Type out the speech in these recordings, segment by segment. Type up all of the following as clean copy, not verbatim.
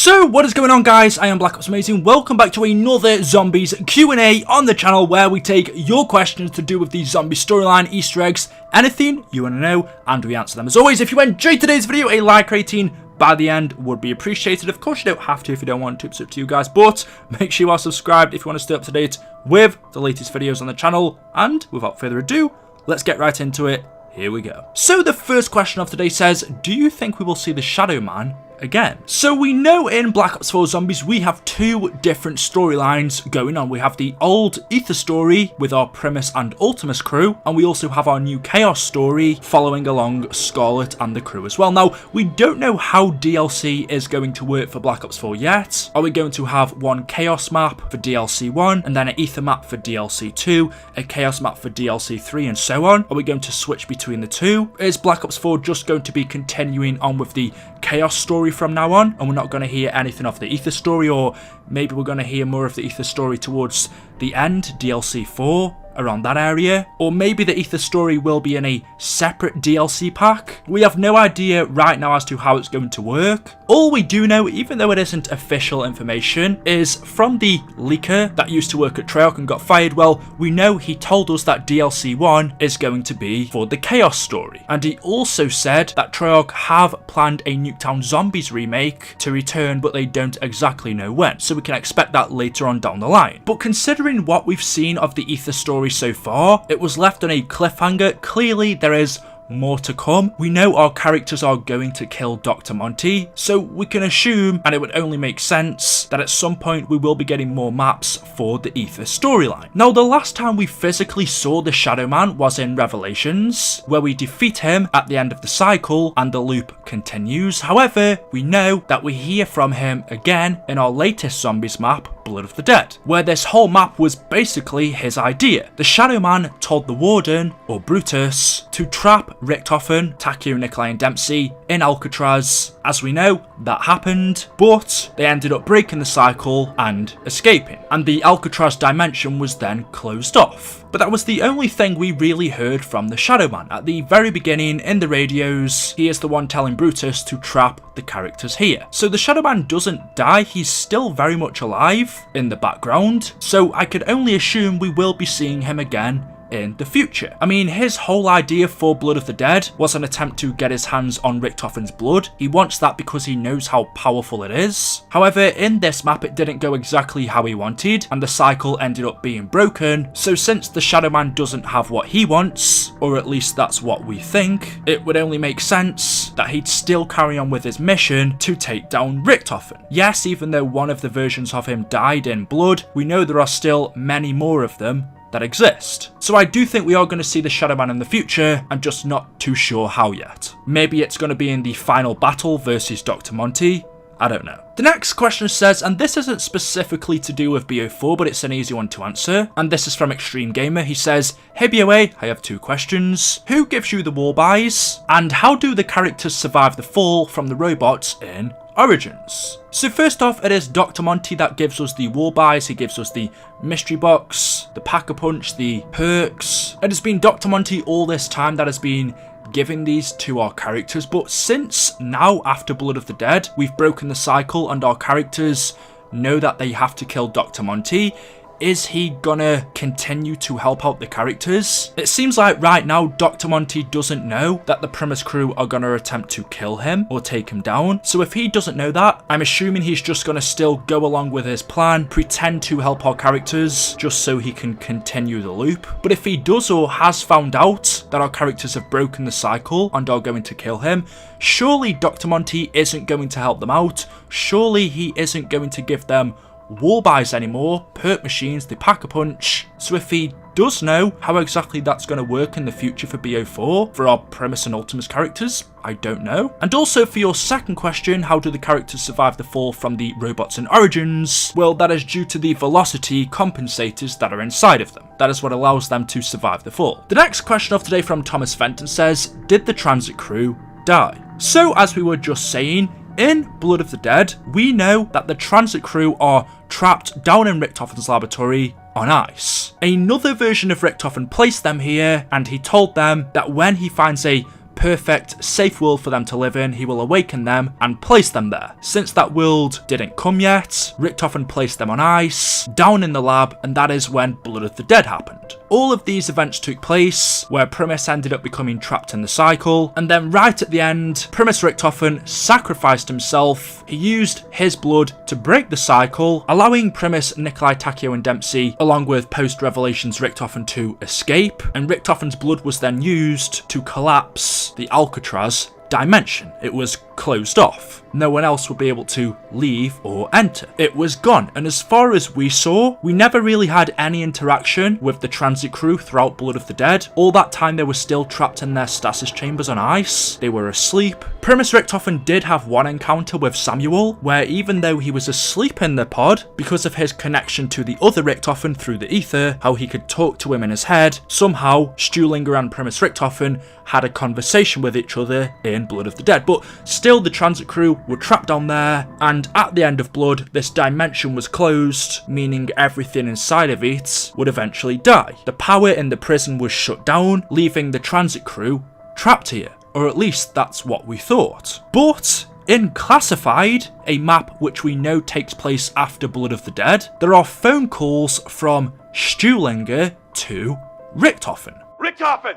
So what is going on, guys? I am BlackOpsAmazing. Welcome back to another Zombies Q&A on the channel where we take your questions to do with the zombie storyline, Easter eggs, anything you want to know, and we answer them. As always, if you enjoyed today's video, a like rating by the end would be appreciated. Of course, you don't have to if you don't want to. It's up to you guys, but make sure you are subscribed if you want to stay up to date with the latest videos on the channel. And without further ado, let's get right into it. Here we go. So the first question of today says, do you think we will see the Shadow Man again? So we know in Black Ops 4 Zombies we have two different storylines going on. We have the old Ether story with our Primus and Ultimus crew, and we also have our new Chaos story following along Scarlet and the crew as well. Now, we don't know how DLC is going to work for Black Ops 4 yet. Are we going to have one Chaos map for DLC 1, and then an Ether map for DLC 2, a Chaos map for DLC 3, and so on? Are we going to switch between the two? Is Black Ops 4 just going to be continuing on with the Chaos story from now on, and we're not going to hear anything of the Ether story? Or maybe we're going to hear more of the Ether story towards the end, DLC 4, around that area? Or maybe the Ether story will be in a separate DLC pack? We have no idea right now as to how it's going to work. All we do know, even though it isn't official information, is from the leaker that used to work at Treyarch and got fired. Well, we know he told us that DLC 1 is going to be for the Chaos story, and he also said that Treyarch have planned a Nuketown Zombies remake to return, but they don't exactly know when, so we can expect that later on down the line. But considering what we've seen of the Ether story so far, it was left on a cliffhanger. Clearly there is more to come. We know our characters are going to kill Dr. Monty, so we can assume, and it would only make sense, that at some point we will be getting more maps for the Ether storyline. Now, the last time we physically saw the Shadow Man was in Revelations, where we defeat him at the end of the cycle and the loop continues. However, we know that we hear from him again in our latest Zombies map, Blood of the Dead, where this whole map was basically his idea. The Shadow Man told the Warden, or Brutus, to trap Richtofen, Takeo, Nikolai and Dempsey in Alcatraz. As we know, that happened, but they ended up breaking the cycle and escaping, and the Alcatraz dimension was then closed off. But that was the only thing we really heard from the Shadow Man. At the very beginning in the radios, he is the one telling Brutus to trap the characters here. So the Shadow Man doesn't die, he's still very much alive in the background, so I could only assume we will be seeing him again in the future. I mean, his whole idea for Blood of the Dead was an attempt to get his hands on Richtofen's blood. He wants that because he knows how powerful it is. However, in this map it didn't go exactly how he wanted, and the cycle ended up being broken. So since the Shadow Man doesn't have what he wants, or at least that's what we think, it would only make sense that he'd still carry on with his mission to take down Richtofen. Yes, even though one of the versions of him died in Blood, we know there are still many more of them that exist. So I do think we are going to see the Shadow Man in the future. I'm just not too sure how yet. Maybe it's going to be in the final battle versus Dr. Monty. I don't know. The next question says, and this isn't specifically to do with BO4, but it's an easy one to answer, and this is from Extreme Gamer. He says, hey BOA, I have two questions. Who gives you the wall buys? And how do the characters survive the fall from the robots in Origins? So first off, it is Dr. Monty that gives us the wall buys. He gives us the mystery box, the pack-a-punch, the perks. It has been Dr. Monty all this time that has been giving these to our characters, but since now, after Blood of the Dead, we've broken the cycle and our characters know that they have to kill Dr. Monty, is he gonna continue to help out the characters? It seems like right now Dr. Monty doesn't know that the Primus crew are gonna attempt to kill him or take him down. So if he doesn't know that, I'm assuming he's just gonna still go along with his plan, pretend to help our characters just so he can continue the loop. But if he does or has found out that our characters have broken the cycle and are going to kill him, surely Dr. Monty isn't going to help them out. Surely he isn't going to give them wall buys anymore, perk machines, the pack-a-punch. So if he does know how exactly that's going to work in the future for BO4, for our Primus and Ultimus characters, I don't know. And also for your second question, how do the characters survive the fall from the robots in Origins? Well, that is due to the velocity compensators that are inside of them. That is what allows them to survive the fall. The next question of today from Thomas Fenton says, did the Transit crew die? So as we were just saying, in Blood of the Dead, we know that the Transit crew are trapped down in Richtofen's laboratory on ice. Another version of Richtofen placed them here, and he told them that when he finds a perfect, safe world for them to live in, he will awaken them and place them there. Since that world didn't come yet, Richtofen placed them on ice, down in the lab, and that is when Blood of the Dead happened. All of these events took place where Primus ended up becoming trapped in the cycle, and then right at the end, Primus Richtofen sacrificed himself. He used his blood to break the cycle, allowing Primus, Nikolai, Takeo and Dempsey, along with post-Revelations Richtofen, to escape, and Richtofen's blood was then used to collapse the Alcatraz dimension. It was closed off. No one else would be able to leave or enter. It was gone, and as far as we saw, we never really had any interaction with the transit crew throughout Blood of the Dead. All that time they were still trapped in their stasis chambers on ice. They were asleep. Primus Richtofen did have one encounter with Samuel, where even though he was asleep in the pod, because of his connection to the other Richtofen through the ether, how he could talk to him in his head, somehow Stuhlinger and Primus Richtofen had a conversation with each other in Blood of the Dead. But still, the transit crew were trapped down there, and at the end of Blood, this dimension was closed, meaning everything inside of it would eventually die. The power in the prison was shut down, leaving the transit crew trapped here, or at least that's what we thought. But in Classified, a map which we know takes place after Blood of the Dead, there are phone calls from Stuhlinger to Richtofen. Richtofen!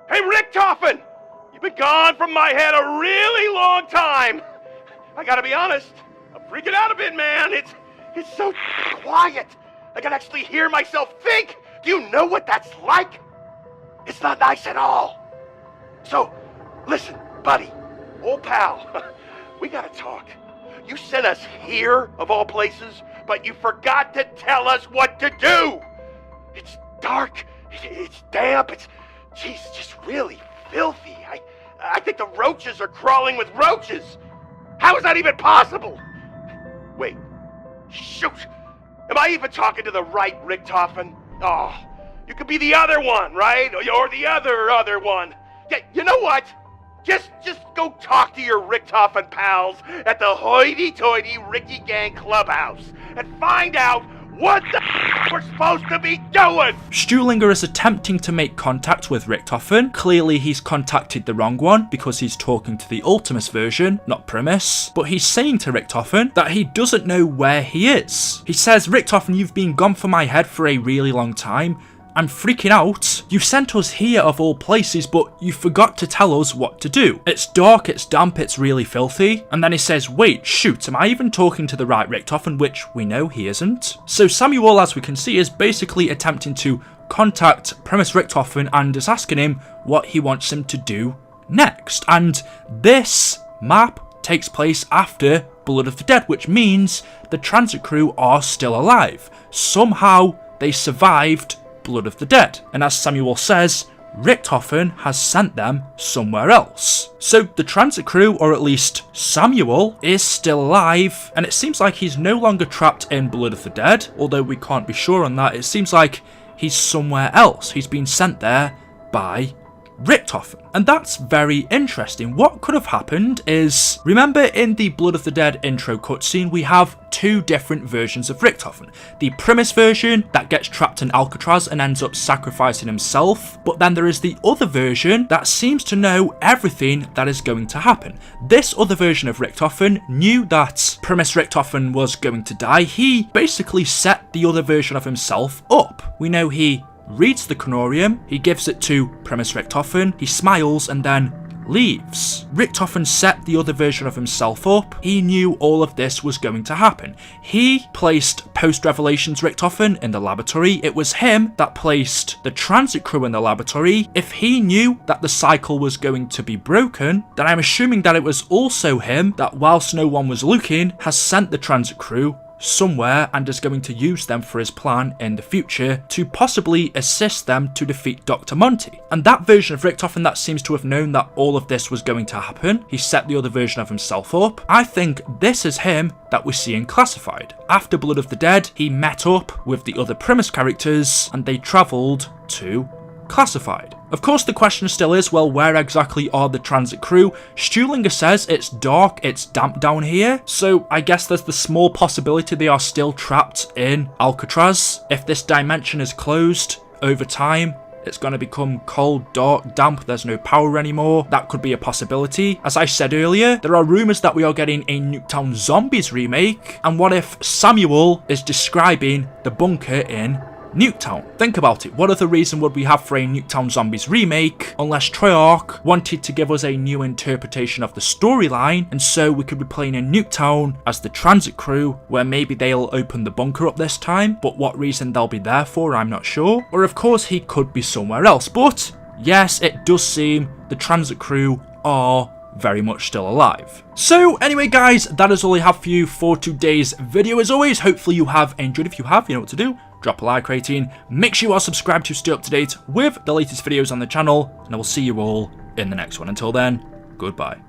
Hey, Richtofen! You've been gone from my head a really long time. I gotta be honest, I'm freaking out a bit, man. It's so quiet. I can actually hear myself think. Do you know what that's like? It's not nice at all. So, listen, buddy, old pal, we gotta talk. You sent us here, of all places, but you forgot to tell us what to do. It's dark, it's damp, it's just really filthy. I think the roaches are crawling with roaches. How is that even possible? Wait, shoot. Am I even talking to the right Richtofen? Oh, you could be the other one, right? Or the other one. Yeah, you know what? Just go talk to your Richtofen pals at the hoity-toity Ricky Gang Clubhouse and find out what the we're supposed to be doing! Stuhlinger is attempting to make contact with Richtofen. Clearly he's contacted the wrong one because he's talking to the Ultimus version, not Primus. But he's saying to Richtofen that he doesn't know where he is. He says, Richtofen, you've been gone from my head for a really long time. I'm freaking out. You sent us here of all places, but you forgot to tell us what to do. It's dark, it's damp, it's really filthy. And then he says, wait, shoot, am I even talking to the right Richtofen, which we know he isn't? So Samuel, as we can see, is basically attempting to contact Primus Richtofen and is asking him what he wants him to do next. And this map takes place after Blood of the Dead, which means the transit crew are still alive. Somehow they survived Blood of the Dead, and as Samuel says, Richtofen has sent them somewhere else. So the transit crew, or at least Samuel, is still alive, and it seems like he's no longer trapped in Blood of the Dead, although we can't be sure on that. It seems like he's somewhere else. He's been sent there by Richtofen. And that's very interesting. What could have happened is, remember in the Blood of the Dead intro cutscene, we have two different versions of Richtofen. The Primus version that gets trapped in Alcatraz and ends up sacrificing himself, but then there is the other version that seems to know everything that is going to happen. This other version of Richtofen knew that Primus Richtofen was going to die. He basically set the other version of himself up. We know he reads the Canorium, he gives it to Primus Richtofen, he smiles and then leaves. Richtofen set the other version of himself up. He knew all of this was going to happen. He placed post-Revelations Richtofen in the laboratory. It was him that placed the transit crew in the laboratory. If he knew that the cycle was going to be broken, then I'm assuming that it was also him that, whilst no one was looking, has sent the transit crew somewhere and is going to use them for his plan in the future to possibly assist them to defeat Dr. Monty. And that version of Richtofen that seems to have known that all of this was going to happen, he set the other version of himself up. I think this is him that we see in Classified. After Blood of the Dead, he met up with the other Primus characters and they travelled to Classified. Of course, the question still is, well, where exactly are the transit crew? Stuhlinger says it's dark, it's damp down here, so I guess there's the small possibility they are still trapped in Alcatraz. If this dimension is closed over time, it's going to become cold, dark, damp, there's no power anymore. That could be a possibility. As I said earlier, there are rumours that we are getting a Nuketown Zombies remake, and what if Samuel is describing the bunker in Nuketown? Think about it. What other reason would we have for a Nuketown Zombies remake unless Treyarch wanted to give us a new interpretation of the storyline, and so we could be playing in Nuketown as the Transit crew, where maybe they'll open the bunker up this time, but what reason they'll be there for, I'm not sure. Or of course he could be somewhere else, but yes, it does seem the Transit crew are very much still alive. So anyway guys, that is all I have for you for today's video. As always, hopefully you have enjoyed. If you have, you know what to do. Drop a like rating, make sure you are subscribed to stay up to date with the latest videos on the channel, and I will see you all in the next one. Until then, goodbye.